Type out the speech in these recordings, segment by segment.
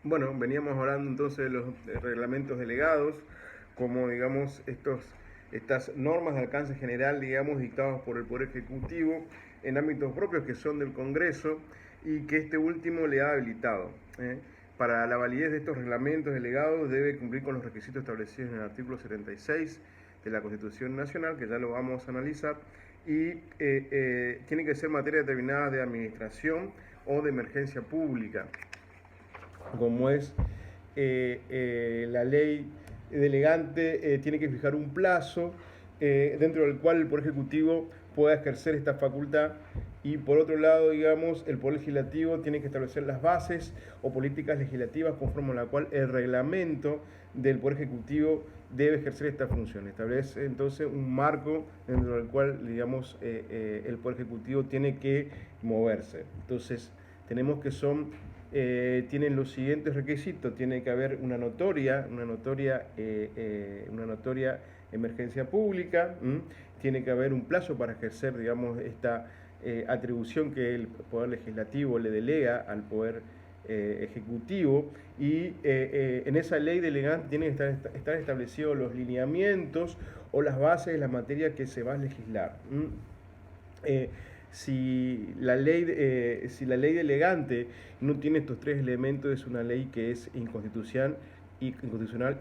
Bueno, veníamos hablando entonces de los reglamentos delegados, como digamos estas normas de alcance general, digamos, dictadas por el Poder Ejecutivo en ámbitos propios que son del Congreso y que este último le ha habilitado. Para la validez de estos reglamentos delegados debe cumplir con los requisitos establecidos en el artículo 76 de la Constitución Nacional, que ya lo vamos a analizar, y tiene que ser materia determinada de administración o de emergencia pública, como es la ley delegante. Tiene que fijar un plazo dentro del cual el Poder Ejecutivo pueda ejercer esta facultad, y por otro lado, digamos, el Poder Legislativo tiene que establecer las bases o políticas legislativas conforme a la cual el reglamento del Poder Ejecutivo debe ejercer esta función. Establece entonces un marco dentro del cual, digamos, el Poder Ejecutivo tiene que moverse. Entonces, tenemos que tienen los siguientes requisitos: tiene que haber una notoria emergencia pública, tiene que haber un plazo para ejercer, digamos, esta atribución que el Poder Legislativo le delega al Poder Ejecutivo, y en esa ley delegante tienen que estar establecidos los lineamientos o las bases de la materia que se va a legislar. Si la ley delegante no tiene estos tres elementos, es una ley que es inconstitucional,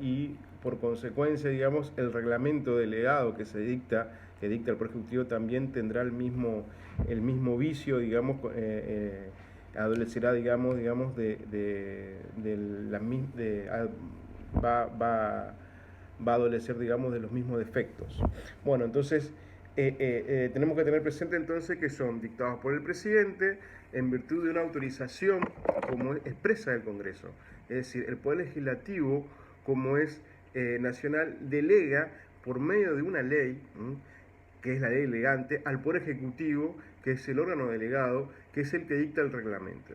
y por consecuencia, digamos, el reglamento delegado que dicta el Poder Ejecutivo también tendrá el mismo vicio, digamos, adolecerá, digamos, va a adolecer, digamos, de los mismos defectos. Bueno, entonces tenemos que tener presente entonces que son dictados por el presidente en virtud de una autorización como expresa del Congreso. Es decir, el Poder Legislativo, como es nacional, delega por medio de una ley, que es la ley delegante, al Poder Ejecutivo, que es el órgano delegado, que es el que dicta el reglamento.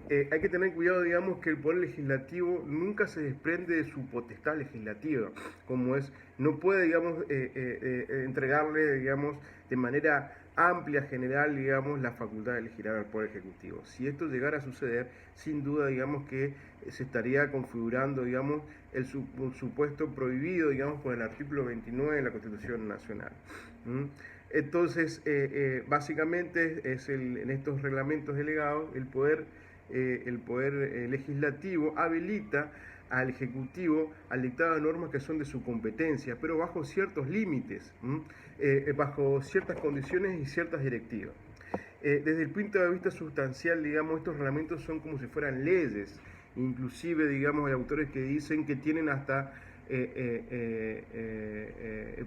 Hay que tener cuidado, digamos, que el Poder Legislativo nunca se desprende de su potestad legislativa, como es, no puede, digamos, entregarle, digamos, de manera amplia, general, digamos, la facultad de legislar al Poder Ejecutivo. Si esto llegara a suceder, sin duda, digamos, que se estaría configurando, digamos, un supuesto prohibido, digamos, por el artículo 29 de la Constitución Nacional. Entonces, básicamente en estos reglamentos delegados, el poder legislativo habilita al Ejecutivo al dictado de normas que son de su competencia, pero bajo ciertos límites, bajo ciertas condiciones y ciertas directivas. Desde el punto de vista sustancial, digamos, estos reglamentos son como si fueran leyes. Inclusive, digamos, hay autores que dicen que tienen hasta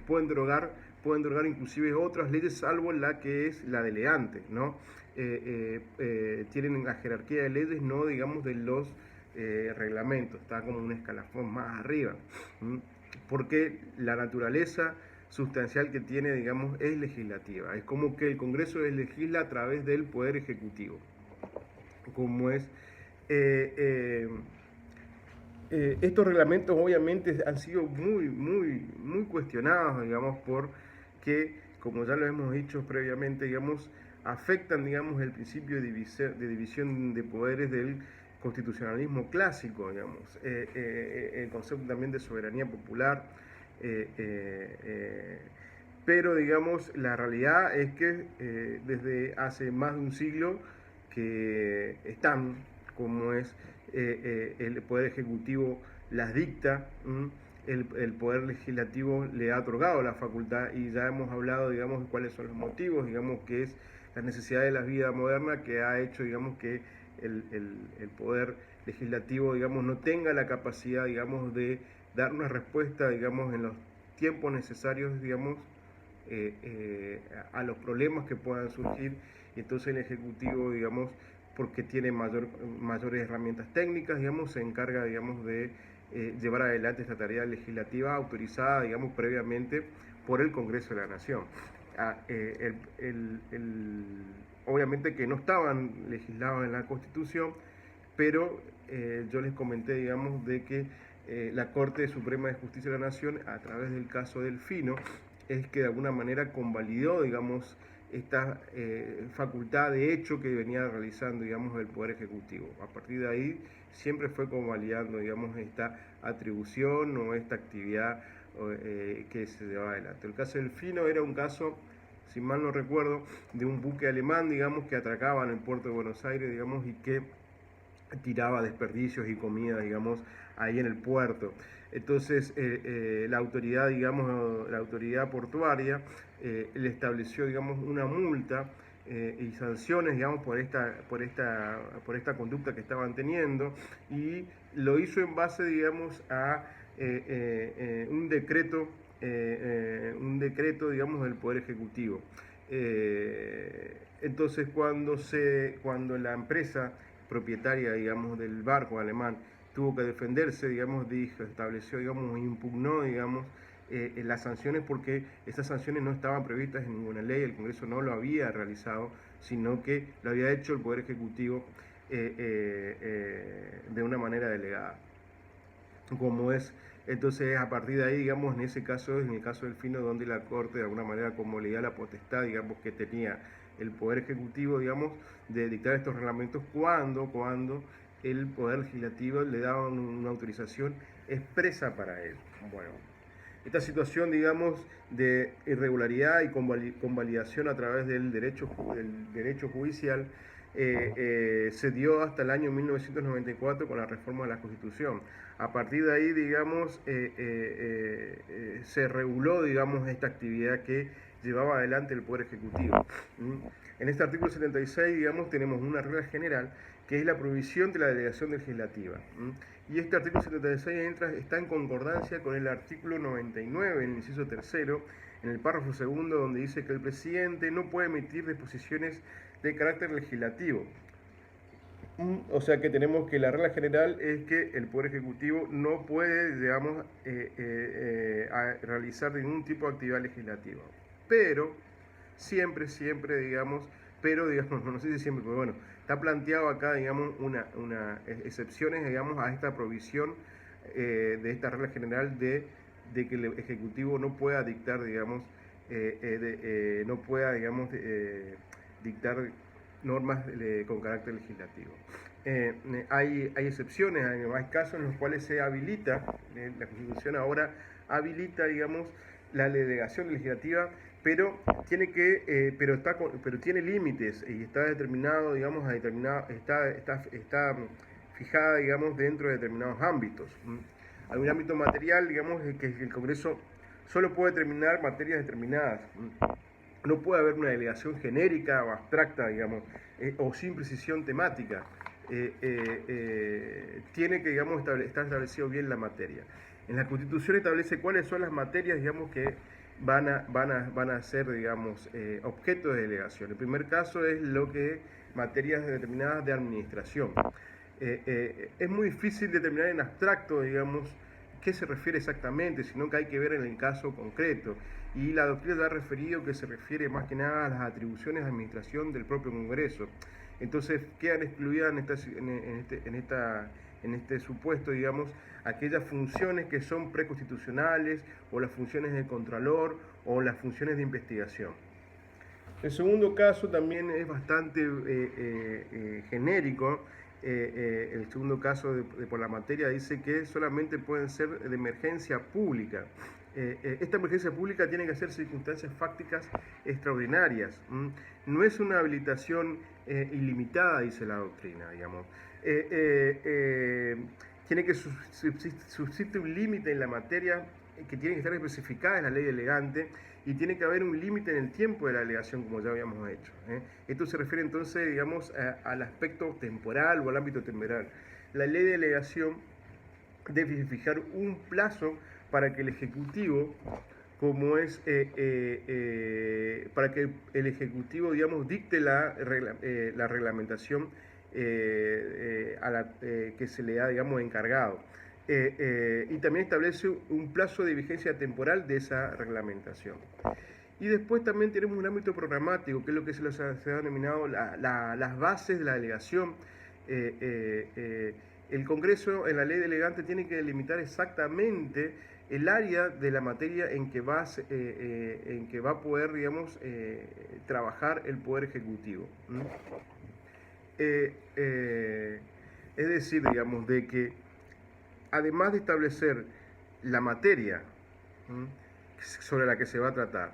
pueden derogar inclusive otras leyes, salvo la que es la delegante, ¿no? Tienen la jerarquía de leyes, no, digamos, de los reglamentos, está como un escalafón más arriba, porque la naturaleza sustancial que tiene, digamos, es legislativa. Es como que el Congreso legisla a través del Poder Ejecutivo, como es. Estos reglamentos obviamente han sido muy cuestionados, digamos, porque, como ya lo hemos dicho previamente, digamos, afectan, digamos, el principio de división de poderes del constitucionalismo clásico, digamos, el concepto también de soberanía popular, pero, digamos, la realidad es que desde hace más de un siglo que están, como es el Poder Ejecutivo las dicta, el Poder Legislativo le ha otorgado la facultad, y ya hemos hablado, digamos, de cuáles son los motivos, digamos, que es la necesidad de la vida moderna que ha hecho, digamos, que el Poder Legislativo, digamos, no tenga la capacidad, digamos, de dar una respuesta, digamos, en los tiempos necesarios, digamos, a los problemas que puedan surgir, y entonces el Ejecutivo, digamos, porque tiene mayores herramientas técnicas, digamos, se encarga, digamos, de llevar adelante esta tarea legislativa autorizada, digamos, previamente por el Congreso de la Nación. Obviamente que no estaban legislados en la Constitución, pero yo les comenté, digamos, de que la Corte Suprema de Justicia de la Nación, a través del caso Delfino, es que de alguna manera convalidó, digamos, esta facultad de hecho que venía realizando, digamos, el Poder Ejecutivo. A partir de ahí siempre fue convalidando, digamos, esta atribución o esta actividad que se llevaba adelante. El caso del Fino era un caso, si mal no recuerdo, de un buque alemán, digamos, que atracaba en el puerto de Buenos Aires, digamos, y que tiraba desperdicios y comida, digamos, ahí en el puerto. Entonces, la autoridad, digamos, la autoridad portuaria le estableció, digamos, una multa y sanciones, digamos, por esta conducta que estaban teniendo, y lo hizo en base, digamos, a un decreto, digamos, del Poder Ejecutivo. Entonces, cuando la empresa propietaria, digamos, del barco alemán tuvo que defenderse, digamos, estableció, digamos, impugnó, digamos, las sanciones, porque esas sanciones no estaban previstas en ninguna ley, el Congreso no lo había realizado, sino que lo había hecho el Poder Ejecutivo de una manera delegada, como es. Entonces, a partir de ahí, digamos, en ese caso, en el caso del Fino, donde la Corte, de alguna manera, como leía la potestad, digamos, que tenía el Poder Ejecutivo, digamos, de dictar estos reglamentos cuando el Poder Legislativo le daba una autorización expresa para él. Bueno, esta situación, digamos, de irregularidad y convalidación a través del derecho judicial se dio hasta el año 1994 con la reforma de la Constitución. A partir de ahí, digamos, se reguló, digamos, esta actividad que llevaba adelante el Poder Ejecutivo. En este artículo 76, digamos, tenemos una regla general que es la prohibición de la delegación legislativa. Y este artículo 76 está en concordancia con el artículo 99, en el inciso tercero, en el párrafo segundo, donde dice que el presidente no puede emitir disposiciones de carácter legislativo. O sea que tenemos que la regla general es que el Poder Ejecutivo no puede, digamos, realizar ningún tipo de actividad legislativa. Pero siempre, digamos, no sé si siempre, pero bueno, está planteado acá, digamos, excepciones, digamos, a esta provisión de esta regla general de que el Ejecutivo no pueda dictar, digamos, no pueda, digamos, dictar normas con carácter legislativo. Hay excepciones, hay casos en los cuales se habilita, la Constitución ahora habilita, digamos, la delegación legislativa, pero tiene límites y está determinado, digamos, está fijada, digamos, dentro de determinados ámbitos. Hay un ámbito material, digamos, que el Congreso solo puede determinar materias determinadas. No puede haber una delegación genérica o abstracta, digamos, o sin precisión temática. Tiene que, digamos, estar establecido bien la materia. En la Constitución establece cuáles son las materias, digamos, que van a ser, digamos, objeto de delegación. El primer caso es materias determinadas de administración. Es muy difícil determinar en abstracto, digamos, qué se refiere exactamente, sino que hay que ver en el caso concreto. Y la doctrina ya ha referido que se refiere más que nada a las atribuciones de administración del propio Congreso. Entonces quedan excluidas en este supuesto, digamos, aquellas funciones que son preconstitucionales, o las funciones de contralor, o las funciones de investigación. El segundo caso también es bastante genérico. El segundo caso por la materia dice que solamente pueden ser de emergencia pública. Esta emergencia pública tiene que ser circunstancias fácticas extraordinarias. No es una habilitación ilimitada, dice la doctrina, digamos. Tiene que subsiste un límite en la materia que tiene que estar especificada en la ley delegante, y tiene que haber un límite en el tiempo de la delegación, como ya habíamos hecho. Esto se refiere entonces, digamos, al aspecto temporal o al ámbito temporal. La ley de delegación debe fijar un plazo para que el Ejecutivo, para que el Ejecutivo, digamos, dicte la reglamentación que se le ha, digamos, encargado. Y también establece un plazo de vigencia temporal de esa reglamentación. Y después también tenemos un ámbito programático, que es lo que se ha denominado las bases de la delegación, El Congreso en la ley delegante tiene que delimitar exactamente el área de la materia en que va a poder, digamos, trabajar el Poder Ejecutivo. Es decir, digamos, de que además de establecer la materia sobre la que se va a tratar,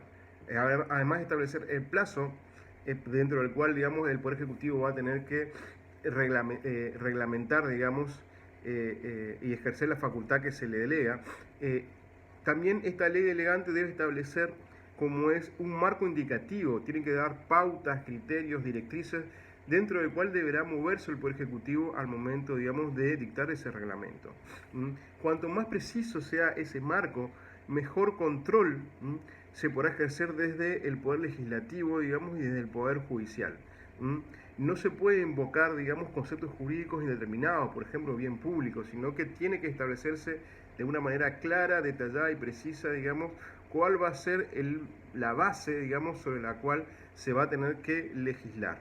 además de establecer el plazo dentro del cual, digamos, el Poder Ejecutivo va a tener que reglamentar, digamos, y ejercer la facultad que se le delega, también esta ley delegante debe establecer como es un marco indicativo, tiene que dar pautas, criterios, directrices, dentro del cual deberá moverse el Poder Ejecutivo al momento, digamos, de dictar ese reglamento. Cuanto más preciso sea ese marco, mejor control se podrá ejercer desde el Poder Legislativo, digamos, y desde el Poder Judicial. No se puede invocar, digamos, conceptos jurídicos indeterminados, por ejemplo, bien público, sino que tiene que establecerse de una manera clara, detallada y precisa, digamos, cuál va a ser la base, digamos, sobre la cual se va a tener que legislar.